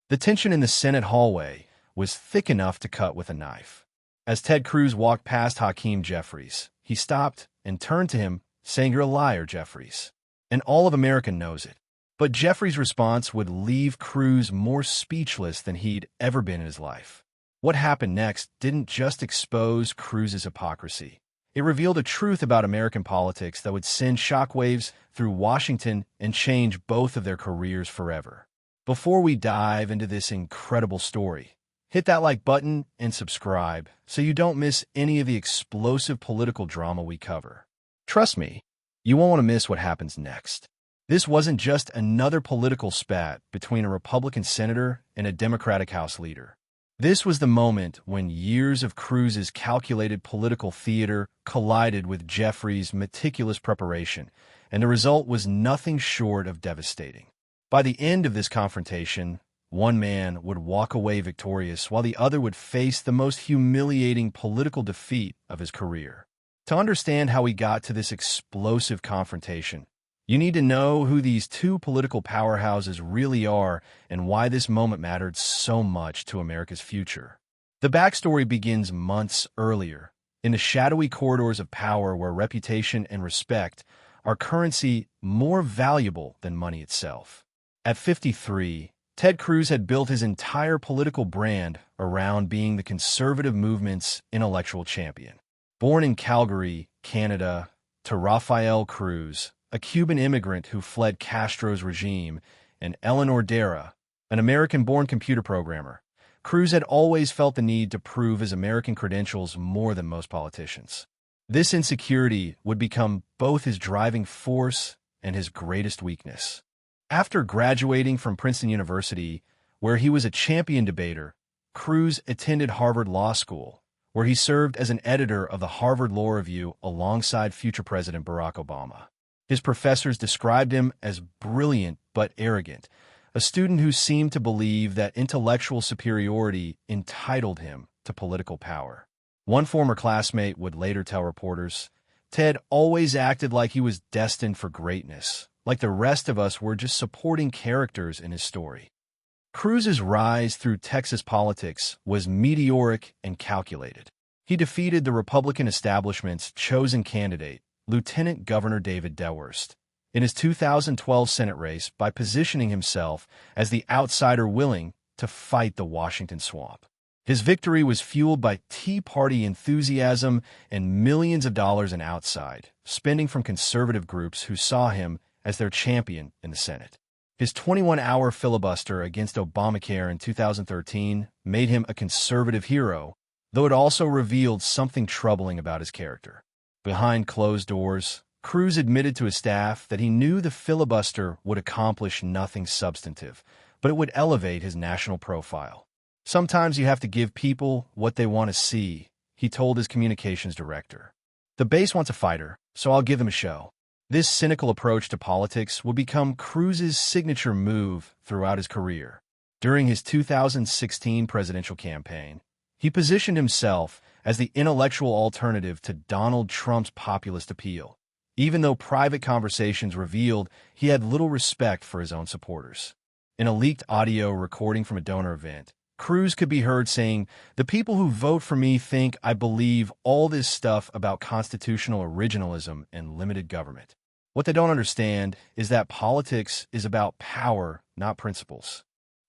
The tension in the Senate hallway was thick enough to cut with a knife. As Ted Cruz walked past Hakeem Jeffries, he stopped and turned to him, saying, "You're a liar, Jeffries." And all of America knows it. But Jeffries' response would leave Cruz more speechless than he'd ever been in his life. What happened next didn't just expose Cruz's hypocrisy. It revealed a truth about American politics that would send shockwaves through Washington and change both of their careers forever. Before we dive into this incredible story, hit that like button and subscribe so you don't miss any of the explosive political drama we cover. Trust me, you won't want to miss what happens next. This wasn't just another political spat between a Republican senator and a Democratic House leader. This was the moment when years of Cruz's calculated political theater collided with Jeffries' meticulous preparation, and the result was nothing short of devastating. By the end of this confrontation, one man would walk away victorious while the other would face the most humiliating political defeat of his career. To understand how we got to this explosive confrontation, you need to know who these two political powerhouses really are and why this moment mattered so much to America's future. The backstory begins months earlier, in the shadowy corridors of power where reputation and respect are currency more valuable than money itself. At 53, Ted Cruz had built his entire political brand around being the conservative movement's intellectual champion. Born in Calgary, Canada, to Rafael Cruz, a Cuban immigrant who fled Castro's regime, and Eleanor Dara, an American-born computer programmer, Cruz had always felt the need to prove his American credentials more than most politicians. This insecurity would become both his driving force and his greatest weakness. After graduating from Princeton University, where he was a champion debater, Cruz attended Harvard Law School, where he served as an editor of the Harvard Law Review alongside future President Barack Obama. His professors described him as brilliant but arrogant, a student who seemed to believe that intellectual superiority entitled him to political power. One former classmate would later tell reporters, "Ted always acted like he was destined for greatness, like the rest of us were just supporting characters in his story." Cruz's rise through Texas politics was meteoric and calculated. He defeated the Republican establishment's chosen candidate, Lieutenant Governor David Dewhurst, in his 2012 Senate race by positioning himself as the outsider willing to fight the Washington swamp. His victory was fueled by Tea Party enthusiasm and millions of dollars in outside spending from conservative groups who saw him as their champion in the Senate. His 21-hour filibuster against Obamacare in 2013 made him a conservative hero, though it also revealed something troubling about his character. Behind closed doors, Cruz admitted to his staff that he knew the filibuster would accomplish nothing substantive, but it would elevate his national profile. "Sometimes you have to give people what they want to see," he told his communications director. "The base wants a fighter, so I'll give them a show." This cynical approach to politics would become Cruz's signature move throughout his career. During his 2016 presidential campaign, he positioned himself as the intellectual alternative to Donald Trump's populist appeal, even though private conversations revealed he had little respect for his own supporters. In a leaked audio recording from a donor event, Cruz could be heard saying, "The people who vote for me think I believe all this stuff about constitutional originalism and limited government. What they don't understand is that politics is about power, not principles."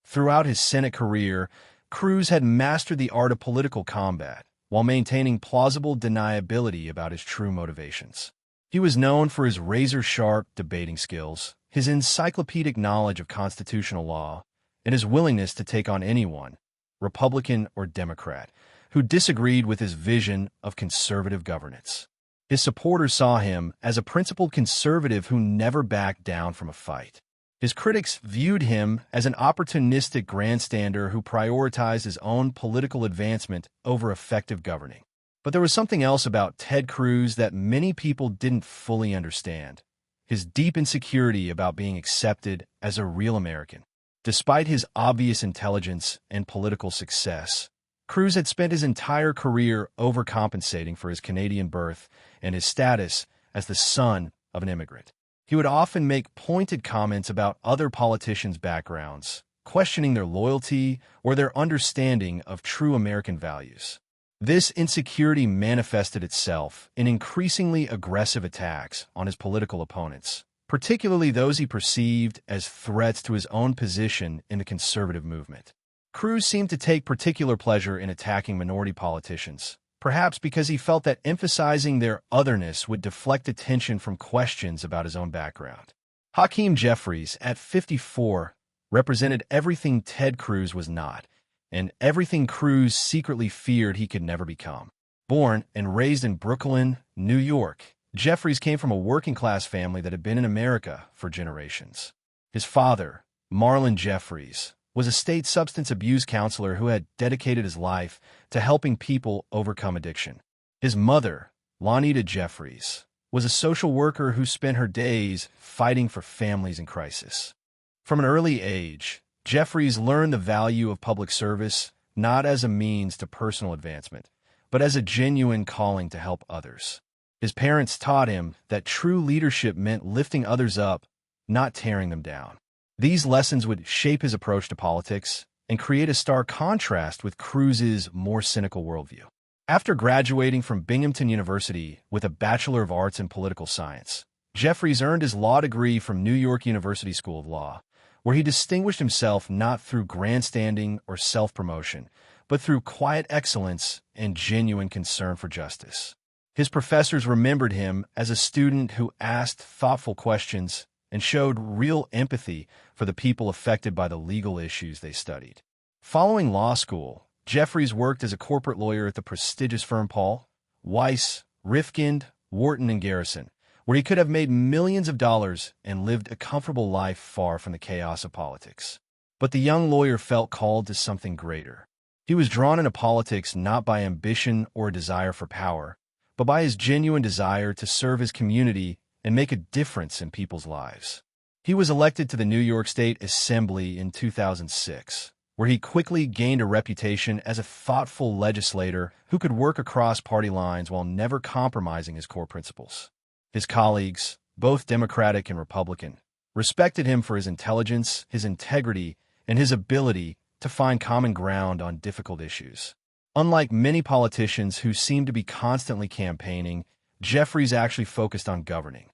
Throughout his Senate career, Cruz had mastered the art of political combat while maintaining plausible deniability about his true motivations. He was known for his razor-sharp debating skills, his encyclopedic knowledge of constitutional law, and his willingness to take on anyone, Republican or Democrat, who disagreed with his vision of conservative governance. His supporters saw him as a principled conservative who never backed down from a fight. His critics viewed him as an opportunistic grandstander who prioritized his own political advancement over effective governing. But there was something else about Ted Cruz that many people didn't fully understand: his deep insecurity about being accepted as a real American. Despite his obvious intelligence and political success, Cruz had spent his entire career overcompensating for his Canadian birth and his status as the son of an immigrant. He would often make pointed comments about other politicians' backgrounds, questioning their loyalty or their understanding of true American values. This insecurity manifested itself in increasingly aggressive attacks on his political opponents, particularly those he perceived as threats to his own position in the conservative movement. Cruz seemed to take particular pleasure in attacking minority politicians, perhaps because he felt that emphasizing their otherness would deflect attention from questions about his own background. Hakeem Jeffries, at 54, represented everything Ted Cruz was not, and everything Cruz secretly feared he could never become. Born and raised in Brooklyn, New York, Jeffries came from a working-class family that had been in America for generations. His father, Marlon Jeffries, was a state substance abuse counselor who had dedicated his life to helping people overcome addiction. His mother, Lonita Jeffries, was a social worker who spent her days fighting for families in crisis. From an early age, Jeffries learned the value of public service not as a means to personal advancement, but as a genuine calling to help others. His parents taught him that true leadership meant lifting others up, not tearing them down. These lessons would shape his approach to politics and create a stark contrast with Cruz's more cynical worldview. After graduating from Binghamton University with a Bachelor of Arts in Political Science, Jeffries earned his law degree from New York University School of Law, where he distinguished himself not through grandstanding or self-promotion, but through quiet excellence and genuine concern for justice. His professors remembered him as a student who asked thoughtful questions and showed real empathy for the people affected by the legal issues they studied. Following law school, Jeffries worked as a corporate lawyer at the prestigious firm Paul, Weiss, Rifkind, Wharton, and Garrison, where he could have made millions of dollars and lived a comfortable life far from the chaos of politics. But the young lawyer felt called to something greater. He was drawn into politics not by ambition or a desire for power, but by his genuine desire to serve his community and make a difference in people's lives. He was elected to the New York State Assembly in 2006, where he quickly gained a reputation as a thoughtful legislator who could work across party lines while never compromising his core principles. His colleagues, both Democratic and Republican, respected him for his intelligence, his integrity, and his ability to find common ground on difficult issues. Unlike many politicians who seem to be constantly campaigning, Jeffries actually focused on governing.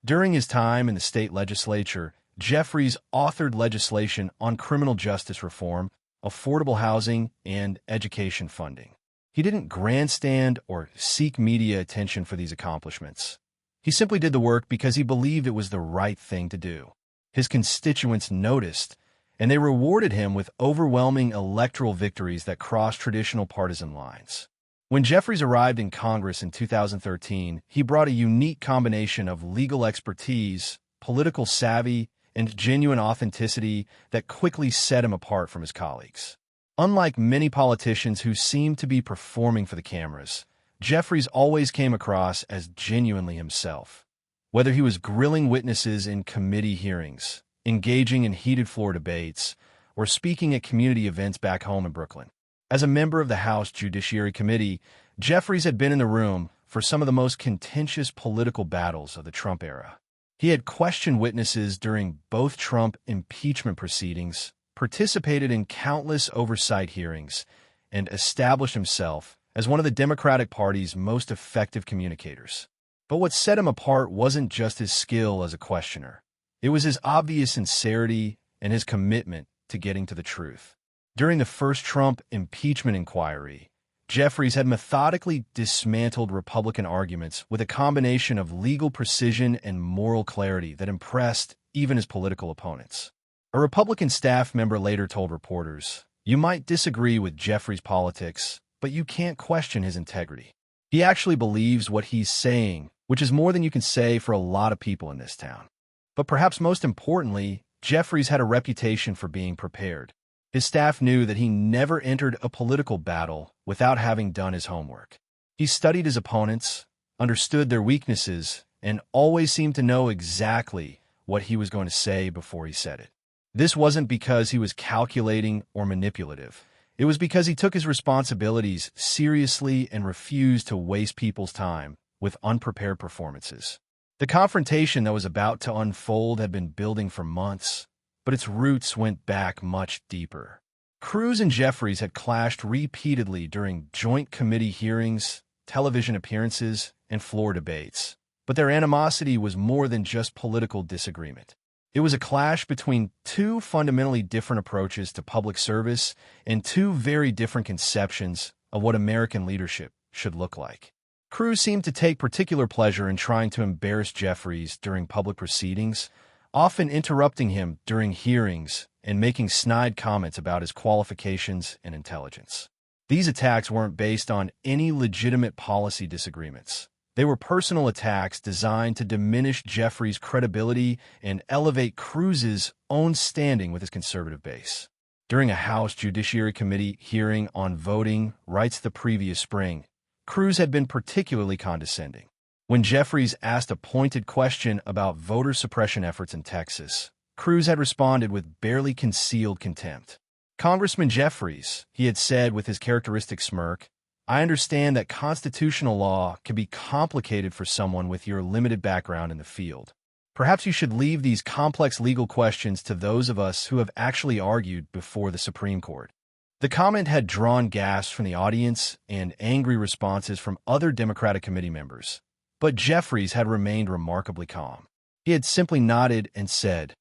During his time in the state legislature, Jeffries authored legislation on criminal justice reform, affordable housing, and education funding. He didn't grandstand or seek media attention for these accomplishments. He simply did the work because he believed it was the right thing to do. His constituents noticed, and they rewarded him with overwhelming electoral victories that crossed traditional partisan lines. When Jeffries arrived in Congress in 2013, he brought a unique combination of legal expertise, political savvy, and genuine authenticity that quickly set him apart from his colleagues. Unlike many politicians who seem to be performing for the cameras, Jeffries always came across as genuinely himself. Whether he was grilling witnesses in committee hearings, engaging in heated floor debates, or speaking at community events back home in Brooklyn. As a member of the House Judiciary Committee, Jeffries had been in the room for some of the most contentious political battles of the Trump era. He had questioned witnesses during both Trump impeachment proceedings, participated in countless oversight hearings, and established himself as one of the Democratic Party's most effective communicators. But what set him apart wasn't just his skill as a questioner. It was his obvious sincerity and his commitment to getting to the truth. During the first Trump impeachment inquiry, Jeffries had methodically dismantled Republican arguments with a combination of legal precision and moral clarity that impressed even his political opponents. A Republican staff member later told reporters, "You might disagree with Jeffries' politics, but you can't question his integrity. He actually believes what he's saying, which is more than you can say for a lot of people in this town." But perhaps most importantly, Jeffries had a reputation for being prepared. His staff knew that he never entered a political battle without having done his homework. He studied his opponents, understood their weaknesses, and always seemed to know exactly what he was going to say before he said it. This wasn't because he was calculating or manipulative. It was because he took his responsibilities seriously and refused to waste people's time with unprepared performances. The confrontation that was about to unfold had been building for months, but but its roots went back much deeper. Cruz and Jeffries had clashed repeatedly during joint committee hearings, television appearances, and floor debates. But their animosity was more than just political disagreement. It was a clash between two fundamentally different approaches to public service and two very different conceptions of what American leadership should look like. Cruz seemed to take particular pleasure in trying to embarrass Jeffries during public proceedings, often interrupting him during hearings and making snide comments about his qualifications and intelligence. These attacks weren't based on any legitimate policy disagreements. They were personal attacks designed to diminish Jeffries' credibility and elevate Cruz's own standing with his conservative base. During a House Judiciary Committee hearing on voting rights the previous spring, Cruz had been particularly condescending. When Jeffries asked a pointed question about voter suppression efforts in Texas, Cruz had responded with barely concealed contempt. "Congressman Jeffries," he had said with his characteristic smirk, "I understand that constitutional law can be complicated for someone with your limited background in the field. Perhaps you should leave these complex legal questions to those of us who have actually argued before the Supreme Court." The comment had drawn gasps from the audience and angry responses from other Democratic committee members. But Jeffries had remained remarkably calm. He had simply nodded and said,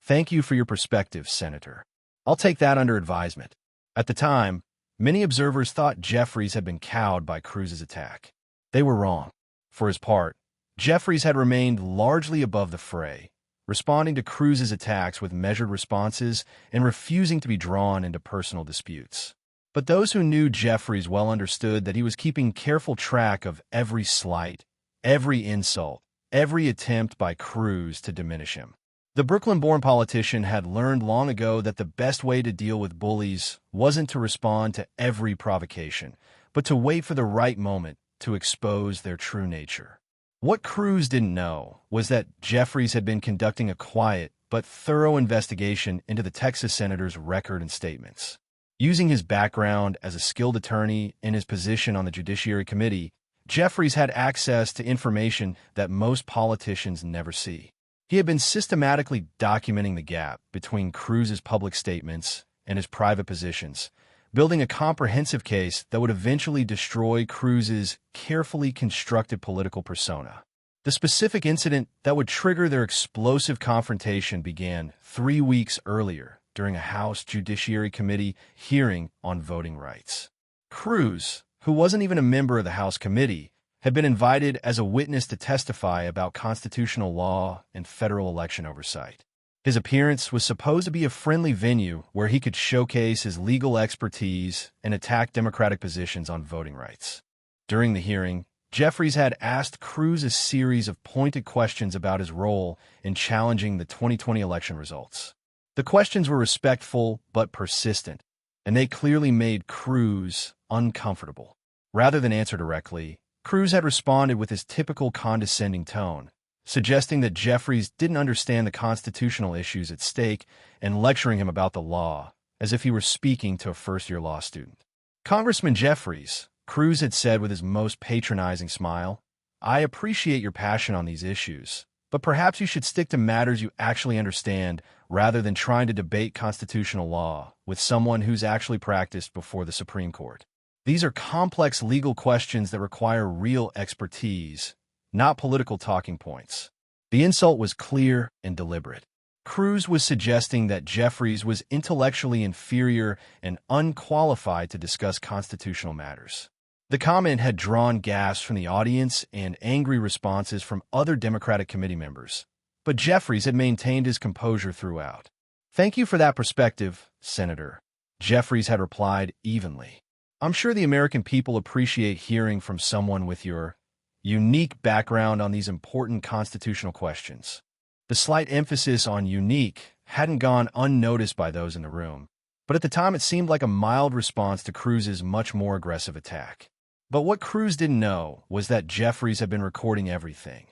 "Thank you for your perspective, Senator. I'll take that under advisement." At the time, many observers thought Jeffries had been cowed by Cruz's attack. They were wrong. For his part, Jeffries had remained largely above the fray, responding to Cruz's attacks with measured responses and refusing to be drawn into personal disputes. But those who knew Jeffries well understood that he was keeping careful track of every slight, every insult, every attempt by Cruz to diminish him. The Brooklyn-born politician had learned long ago that the best way to deal with bullies wasn't to respond to every provocation, but to wait for the right moment to expose their true nature. What Cruz didn't know was that Jeffries had been conducting a quiet but thorough investigation into the Texas senator's record and statements. Using his background as a skilled attorney and his position on the Judiciary Committee, Jeffries had access to information that most politicians never see. He had been systematically documenting the gap between Cruz's public statements and his private positions, building a comprehensive case that would eventually destroy Cruz's carefully constructed political persona. The specific incident that would trigger their explosive confrontation began 3 weeks earlier during a House Judiciary Committee hearing on voting rights. Cruz, who wasn't even a member of the House committee, had been invited as a witness to testify about constitutional law and federal election oversight. His appearance was supposed to be a friendly venue where he could showcase his legal expertise and attack Democratic positions on voting rights. During the hearing, Jeffries had asked Cruz a series of pointed questions about his role in challenging the 2020 election results. The questions were respectful but persistent, and they clearly made Cruz uncomfortable. Rather than answer directly, Cruz had responded with his typical condescending tone, suggesting that Jeffries didn't understand the constitutional issues at stake and lecturing him about the law, as if he were speaking to a first-year law student. "Congressman Jeffries," Cruz had said with his most patronizing smile, "I appreciate your passion on these issues, but perhaps you should stick to matters you actually understand rather than trying to debate constitutional law with someone who's actually practiced before the Supreme Court. These are complex legal questions that require real expertise, not political talking points." The insult was clear and deliberate. Cruz was suggesting that Jeffries was intellectually inferior and unqualified to discuss constitutional matters. The comment had drawn gasps from the audience and angry responses from other Democratic committee members, but Jeffries had maintained his composure throughout. "Thank you for that perspective, Senator," Jeffries had replied evenly. "I'm sure the American people appreciate hearing from someone with your unique background on these important constitutional questions." The slight emphasis on unique hadn't gone unnoticed by those in the room, but at the time it seemed like a mild response to Cruz's much more aggressive attack. But what Cruz didn't know was that Jeffries had been recording everything.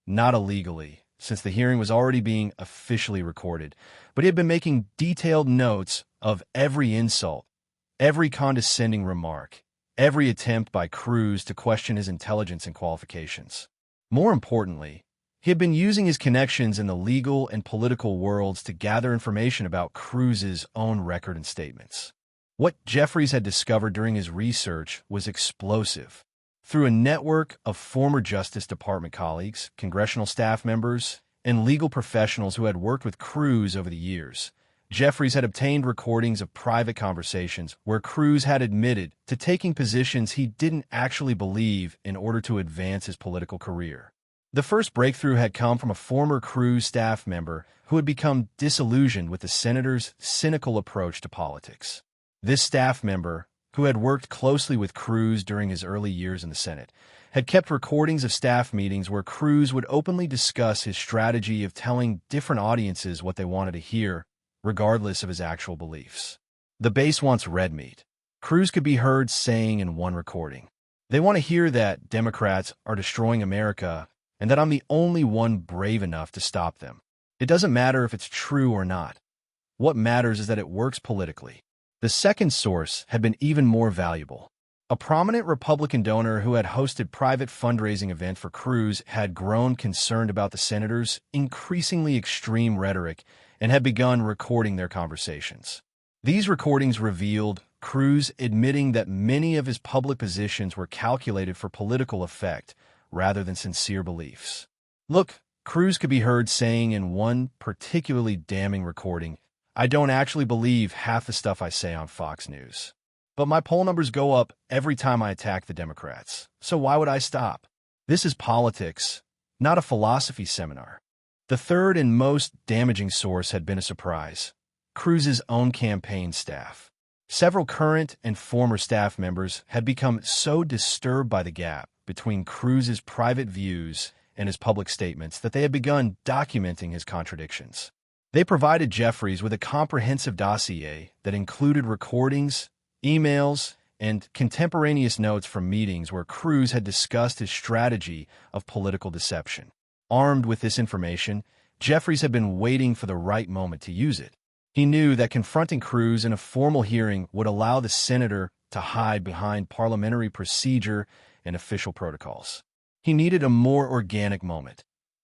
Not illegally, since the hearing was already being officially recorded, but he had been making detailed notes of every insult, every condescending remark, every attempt by Cruz to question his intelligence and qualifications. More importantly, He had been using his connections in the legal and political worlds to gather information about Cruz's own record and statements. What Jeffries had discovered during his research was explosive. Through a network of former Justice Department colleagues, congressional staff members, and legal professionals who had worked with Cruz over the years, Jeffries had obtained recordings of private conversations where Cruz had admitted to taking positions he didn't actually believe in order to advance his political career. The first breakthrough had come from a former Cruz staff member who had become disillusioned with the senator's cynical approach to politics. This staff member, who had worked closely with Cruz during his early years in the Senate, had kept recordings of staff meetings where Cruz would openly discuss his strategy of telling different audiences what they wanted to hear, regardless of his actual beliefs. The base wants red meat. Cruz could be heard saying in one recording, "They want to hear that Democrats are destroying America and that I'm the only one brave enough to stop them. It doesn't matter if it's true or not. What matters is that it works politically." The second source had been even more valuable. A prominent Republican donor who had hosted private fundraising events for Cruz had grown concerned about the senator's increasingly extreme rhetoric and had begun recording their conversations. These recordings revealed Cruz admitting that many of his public positions were calculated for political effect rather than sincere beliefs. Look, Cruz could be heard saying in one particularly damning recording, "I don't actually believe half the stuff I say on Fox News. But my poll numbers go up every time I attack the Democrats, so why would I stop?" This is politics, not a philosophy seminar. The third and most damaging source had been a surprise: Cruz's own campaign staff. Several current and former staff members had become so disturbed by the gap between Cruz's private views and his public statements that they had begun documenting his contradictions. They provided Jeffries with a comprehensive dossier that included recordings, emails, and contemporaneous notes from meetings where Cruz had discussed his strategy of political deception. Armed with this information, Jeffries had been waiting for the right moment to use it. He knew that confronting Cruz in a formal hearing would allow the senator to hide behind parliamentary procedure and official protocols. He needed a more organic moment,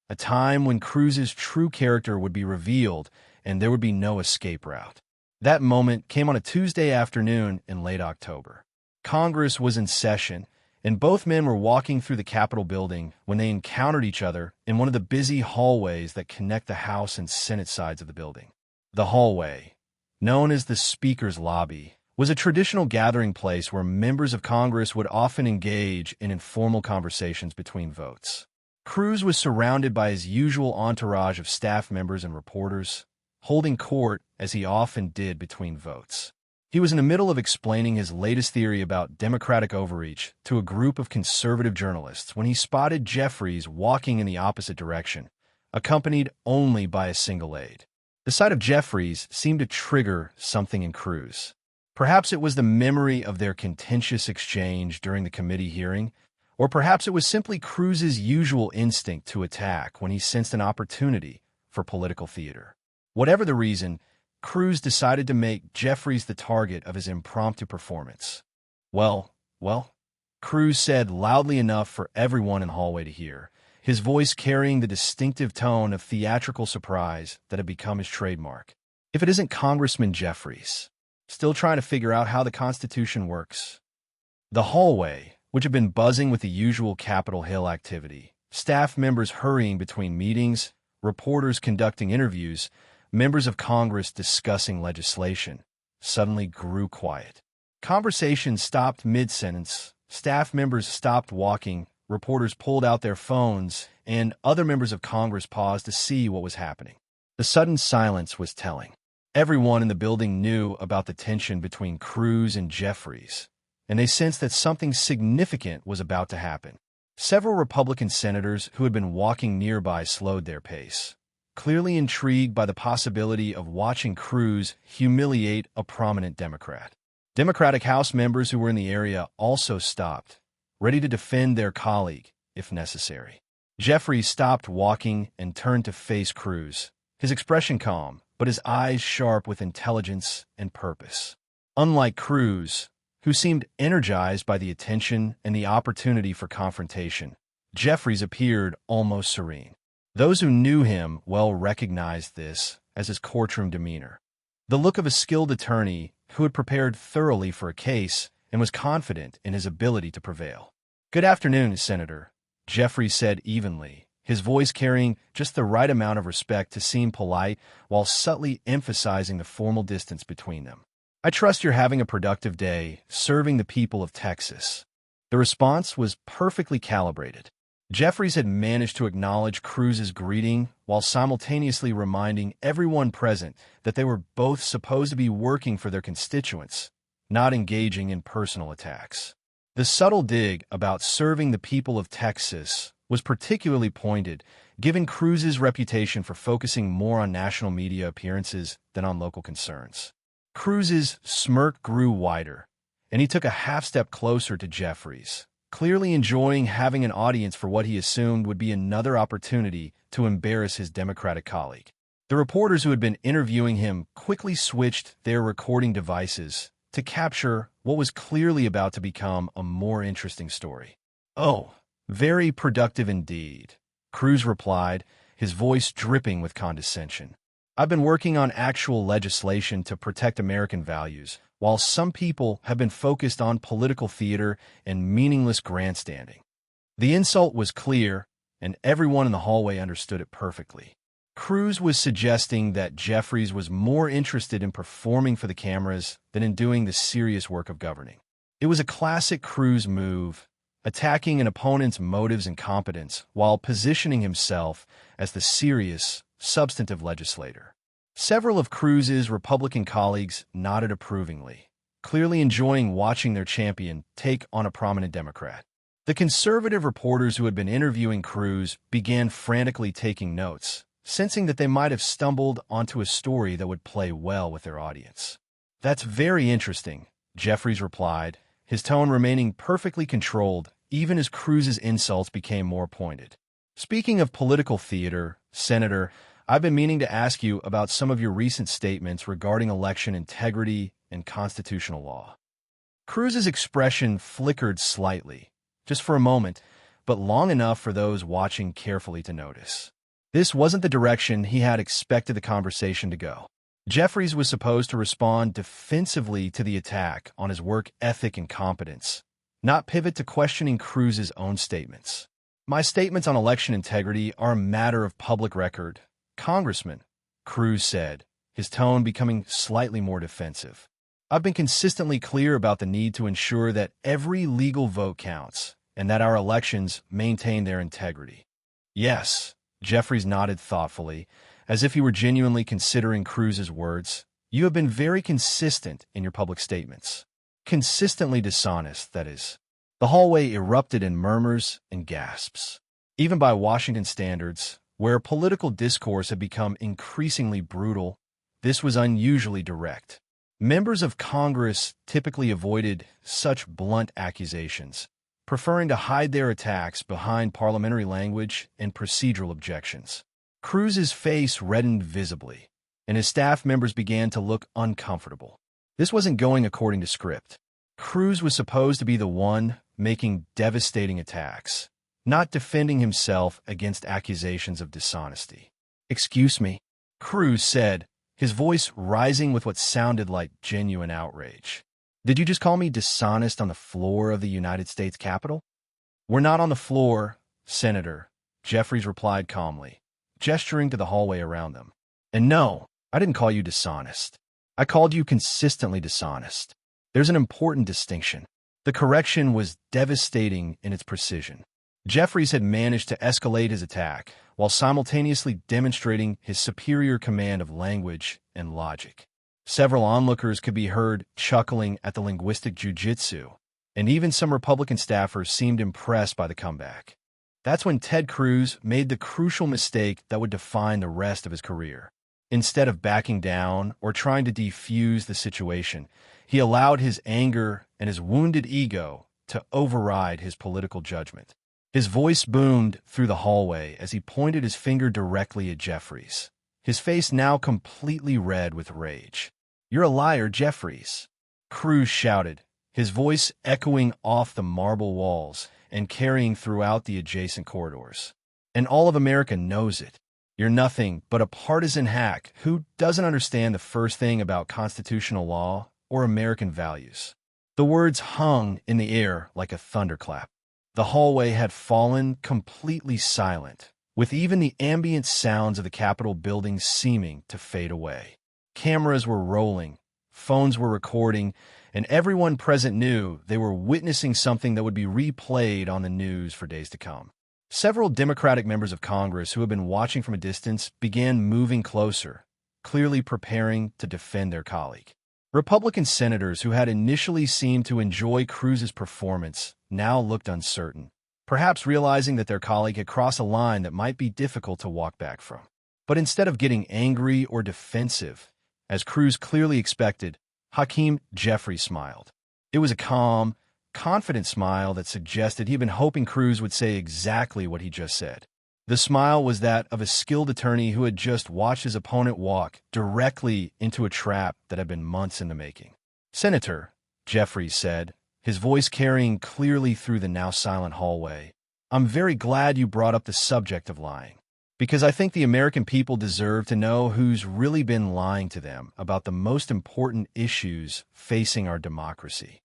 a time when Cruz's true character would be revealed and there would be no escape route. That moment came on a Tuesday afternoon in late October. Congress was in session, and both men were walking through the Capitol building when they encountered each other in one of the busy hallways that connect the House and Senate sides of the building. The hallway, known as the Speaker's Lobby, was a traditional gathering place where members of Congress would often engage in informal conversations between votes. Cruz was surrounded by his usual entourage of staff members and reporters, holding court as he often did between votes. He was in the middle of explaining his latest theory about Democratic overreach to a group of conservative journalists when he spotted Jeffries walking in the opposite direction, accompanied only by a single aide. The sight of Jeffries seemed to trigger something in Cruz. Perhaps it was the memory of their contentious exchange during the committee hearing, or perhaps it was simply Cruz's usual instinct to attack when he sensed an opportunity for political theater. Whatever the reason, Cruz decided to make Jeffries the target of his impromptu performance. Well, Cruz said loudly enough for everyone in the hallway to hear, his voice carrying the distinctive tone of theatrical surprise that had become his trademark. "If it isn't Congressman Jeffries, still trying to figure out how the Constitution works." The hallway, which had been buzzing with the usual Capitol Hill activity, staff members hurrying between meetings, reporters conducting interviews, members of Congress discussing legislation, suddenly grew quiet. Conversations stopped mid-sentence, staff members stopped walking, reporters pulled out their phones, and other members of Congress paused to see what was happening. The sudden silence was telling. Everyone in the building knew about the tension between Cruz and Jeffries, and they sensed that something significant was about to happen. Several Republican senators who had been walking nearby slowed their pace, clearly intrigued by the possibility of watching Cruz humiliate a prominent Democrat. Democratic House members who were in the area also stopped, ready to defend their colleague if necessary. Jeffries stopped walking and turned to face Cruz, his expression calm, but his eyes sharp with intelligence and purpose. Unlike Cruz, who seemed energized by the attention and the opportunity for confrontation, Jeffries appeared almost serene. Those who knew him well recognized this as his courtroom demeanor. The look of a skilled attorney who had prepared thoroughly for a case and was confident in his ability to prevail. "Good afternoon, Senator," Jeffries said evenly, his voice carrying just the right amount of respect to seem polite while subtly emphasizing the formal distance between them. "I trust you're having a productive day serving the people of Texas." The response was perfectly calibrated. Jeffries had managed to acknowledge Cruz's greeting while simultaneously reminding everyone present that they were both supposed to be working for their constituents, not engaging in personal attacks. The subtle dig about serving the people of Texas was particularly pointed, given Cruz's reputation for focusing more on national media appearances than on local concerns. Cruz's smirk grew wider, and he took a half-step closer to Jeffries, clearly enjoying having an audience for what he assumed would be another opportunity to embarrass his Democratic colleague. The reporters who had been interviewing him quickly switched their recording devices to capture what was clearly about to become a more interesting story. "Oh, very productive indeed," Cruz replied, his voice dripping with condescension. "I've been working on actual legislation to protect American values, while some people have been focused on political theater and meaningless grandstanding." The insult was clear, and everyone in the hallway understood it perfectly. Cruz was suggesting that Jeffries was more interested in performing for the cameras than in doing the serious work of governing. It was a classic Cruz move, attacking an opponent's motives and competence while positioning himself as the serious, substantive legislator. Several of Cruz's Republican colleagues nodded approvingly, clearly enjoying watching their champion take on a prominent Democrat. The conservative reporters who had been interviewing Cruz began frantically taking notes, sensing that they might have stumbled onto a story that would play well with their audience. "That's very interesting," Jeffries replied, his tone remaining perfectly controlled even as Cruz's insults became more pointed. "Speaking of political theater, Senator, I've been meaning to ask you about some of your recent statements regarding election integrity and constitutional law." Cruz's expression flickered slightly, just for a moment, but long enough for those watching carefully to notice. This wasn't the direction he had expected the conversation to go. Jeffries was supposed to respond defensively to the attack on his work ethic and competence, not pivot to questioning Cruz's own statements. "My statements on election integrity are a matter of public record, Congressman," Cruz said, his tone becoming slightly more defensive. "I've been consistently clear about the need to ensure that every legal vote counts and that our elections maintain their integrity." "Yes," Jeffries nodded thoughtfully, as if he were genuinely considering Cruz's words. "You have been very consistent in your public statements. Consistently dishonest, that is." The hallway erupted in murmurs and gasps. Even by Washington standards, where political discourse had become increasingly brutal, this was unusually direct. Members of Congress typically avoided such blunt accusations, preferring to hide their attacks behind parliamentary language and procedural objections. Cruz's face reddened visibly, and his staff members began to look uncomfortable. This wasn't going according to script. Cruz was supposed to be the one making devastating attacks, not defending himself against accusations of dishonesty. "Excuse me," Cruz said, his voice rising with what sounded like genuine outrage. "Did you just call me dishonest on the floor of the United States Capitol?" "We're not on the floor, Senator," Jeffries replied calmly, gesturing to the hallway around them. "And no, I didn't call you dishonest. I called you consistently dishonest. There's an important distinction." The correction was devastating in its precision. Jeffries had managed to escalate his attack while simultaneously demonstrating his superior command of language and logic. Several onlookers could be heard chuckling at the linguistic jujitsu, and even some Republican staffers seemed impressed by the comeback. That's when Ted Cruz made the crucial mistake that would define the rest of his career. Instead of backing down or trying to defuse the situation, he allowed his anger and his wounded ego to override his political judgment. His voice boomed through the hallway as he pointed his finger directly at Jeffries, his face now completely red with rage. "You're a liar, Jeffries," Cruz shouted, his voice echoing off the marble walls and carrying throughout the adjacent corridors. And all of America knows it. You're nothing but a partisan hack who doesn't understand the first thing about constitutional law or American values. The words hung in the air like a thunderclap. The hallway had fallen completely silent, with even the ambient sounds of the Capitol building seeming to fade away. Cameras were rolling, phones were recording, and everyone present knew they were witnessing something that would be replayed on the news for days to come. Several Democratic members of Congress who had been watching from a distance began moving closer, clearly preparing to defend their colleague. Republican senators who had initially seemed to enjoy Cruz's performance now looked uncertain, perhaps realizing that their colleague had crossed a line that might be difficult to walk back from. But instead of getting angry or defensive, as Cruz clearly expected, Hakeem Jeffries smiled. It was a calm, confident smile that suggested he'd been hoping Cruz would say exactly what he just said. The smile was that of a skilled attorney who had just watched his opponent walk directly into a trap that had been months in the making. "Senator," Jeffries said, his voice carrying clearly through the now silent hallway, "I'm very glad you brought up the subject of lying, because I think the American people deserve to know who's really been lying to them about the most important issues facing our democracy."